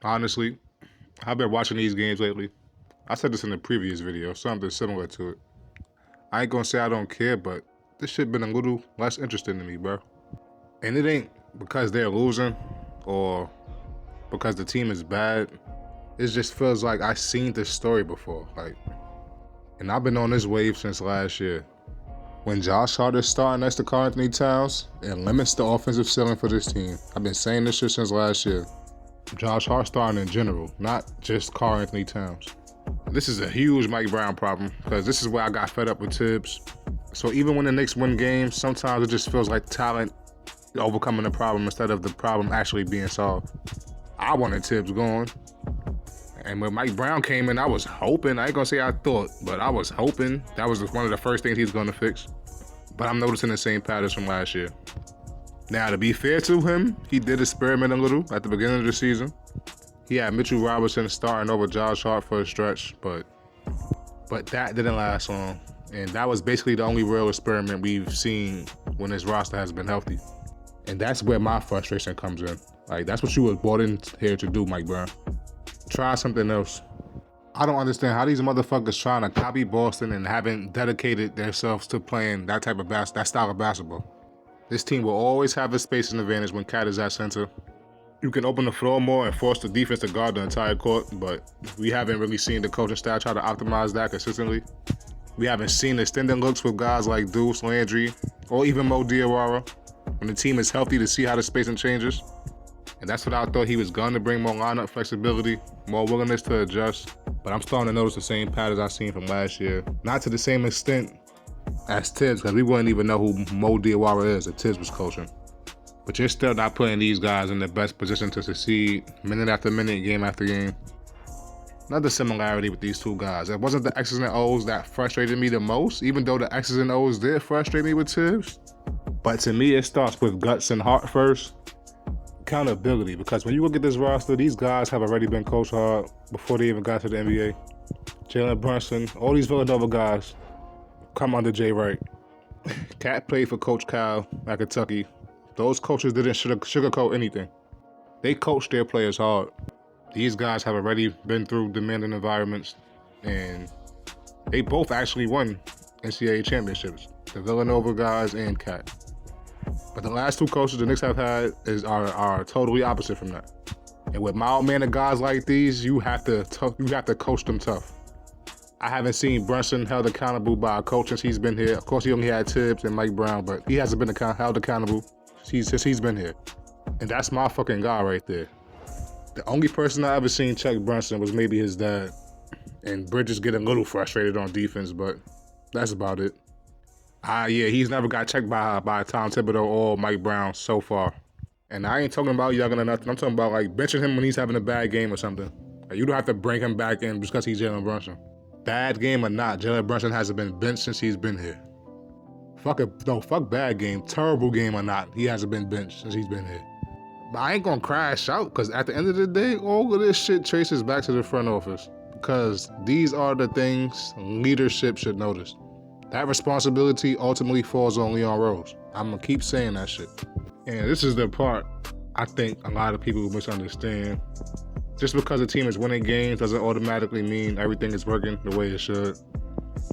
Honestly, I've been watching these games lately. I said this in the previous video, something similar to it. I ain't gonna say I don't care, but this shit been a little less interesting to me, bro. And it ain't because they're losing or because the team is bad. It just feels like I seen this story before. And I've been on this wave since last year. When Josh Hart is starting next to Karl-Anthony Towns, it limits the offensive ceiling for this team. I've been saying this shit since last year. Josh Hart starting in general, not just Karl-Anthony Towns. This is a huge Mike Brown problem because this is where I got fed up with Tibbs. So even when the Knicks win games, sometimes it just feels like talent overcoming the problem instead of the problem actually being solved. I wanted Tibbs going. And when Mike Brown came in, I was hoping, I ain't gonna say I thought, but I was hoping that was one of the first things he's gonna fix. But I'm noticing the same patterns from last year. Now, to be fair to him, he did experiment a little at the beginning of the season. He had Mitchell Robinson starting over Josh Hart for a stretch, but that didn't last long. And that was basically the only real experiment we've seen when his roster has been healthy. And that's where my frustration comes in. That's what you were brought in here to do, Mike Brown. Try something else. I don't understand how these motherfuckers trying to copy Boston and haven't dedicated themselves to playing that type of that style of basketball. This team will always have a spacing advantage when Cat is at center. You can open the floor more and force the defense to guard the entire court, but we haven't really seen the coaching staff try to optimize that consistently. We haven't seen extended looks with guys like Deuce, Landry, or even Mo Diawara when the team is healthy to see how the spacing changes. And that's what I thought he was going to bring, more lineup flexibility, more willingness to adjust. But I'm starting to notice the same patterns I've seen from last year. Not to the same extent as Tibbs, because we wouldn't even know who Mo Diawara is if Tibbs was coaching. But you're still not putting these guys in the best position to succeed minute after minute, game after game. Another similarity with these two guys. It wasn't the X's and O's that frustrated me the most, even though the X's and O's did frustrate me with Tibbs. But to me, it starts with guts and heart first. Accountability, because when you look at this roster, these guys have already been coached hard before they even got to the NBA. Jalen Brunson, all these Villanova guys come under Jay Wright. Cat played for Coach Kyle at Kentucky. Those coaches didn't sugarcoat anything. They coached their players hard. These guys have already been through demanding environments, and they both actually won NCAA championships, the Villanova guys and Cat. But the last two coaches the Knicks have had are totally opposite from that. And with mild-mannered guys like these, you have to coach them tough. I haven't seen Brunson held accountable by a coach since he's been here. Of course, he only had Tibbs and Mike Brown, but he hasn't been held accountable since he's been here. And that's my fucking guy right there. The only person I ever seen check Brunson was maybe his dad. And Bridges getting a little frustrated on defense, but that's about it. He's never got checked by Tom Thibodeau or Mike Brown so far. And I ain't talking about young or nothing. I'm talking about benching him when he's having a bad game or something. You don't have to bring him back in because he's Jalen Brunson. Bad game or not, Jalen Brunson hasn't been benched since he's been here. Fuck bad game. Terrible game or not, he hasn't been benched since he's been here. But I ain't gonna crash out because at the end of the day, all of this shit traces back to the front office. Because these are the things leadership should notice. That responsibility ultimately falls on Leon Rose. I'm gonna keep saying that shit. And this is the part I think a lot of people misunderstand. Just because a team is winning games doesn't automatically mean everything is working the way it should.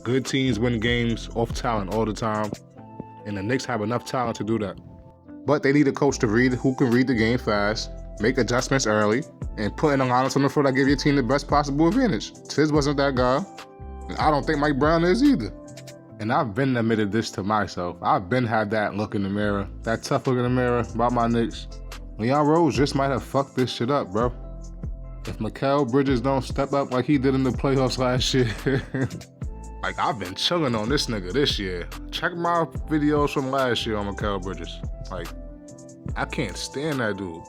Good teams win games off talent all the time, and the Knicks have enough talent to do that. But they need a coach who can read the game fast, make adjustments early, and put in a lineups on the floor that give your team the best possible advantage. Tiz wasn't that guy, and I don't think Mike Brown is either. And I've been admitted this to myself. I've been had that look in the mirror, that tough look in the mirror about my Knicks. Leon Rose just might have fucked this shit up, bro. If Mikal Bridges don't step up like he did in the playoffs last year, I've been chilling on this nigga this year. Check my videos from last year on Mikal Bridges. I can't stand that dude.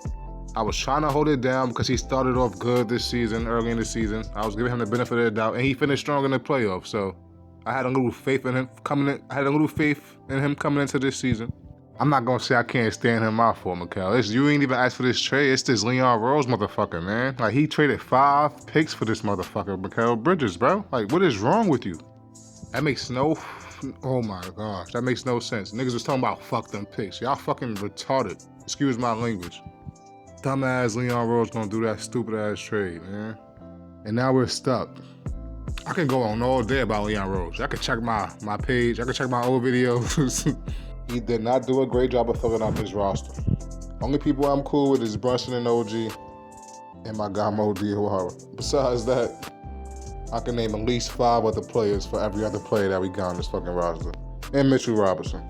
I was trying to hold it down because he started off good this season, early in the season. I was giving him the benefit of the doubt, and he finished strong in the playoffs, so I had a little faith in him coming into this season. I'm not gonna say I can't stand him out for Mikal. You ain't even asked for this trade. It's this Leon Rose motherfucker, man. He traded 5 picks for this motherfucker, Mikal Bridges, bro. What is wrong with you? That makes oh my gosh, that makes no sense. Niggas was talking about fuck them picks. Y'all fucking retarded. Excuse my language. Dumbass Leon Rose gonna do that stupid ass trade, man. And now we're stuck. I can go on all day about Leon Rose. I can check my page. I can check my old videos. He did not do a great job of filling out his roster. Only people I'm cool with is Brunson and OG and my guy Mo Diawara. Besides that, I can name at least 5 other players for every other player that we got on this fucking roster. And Mitchell Robinson.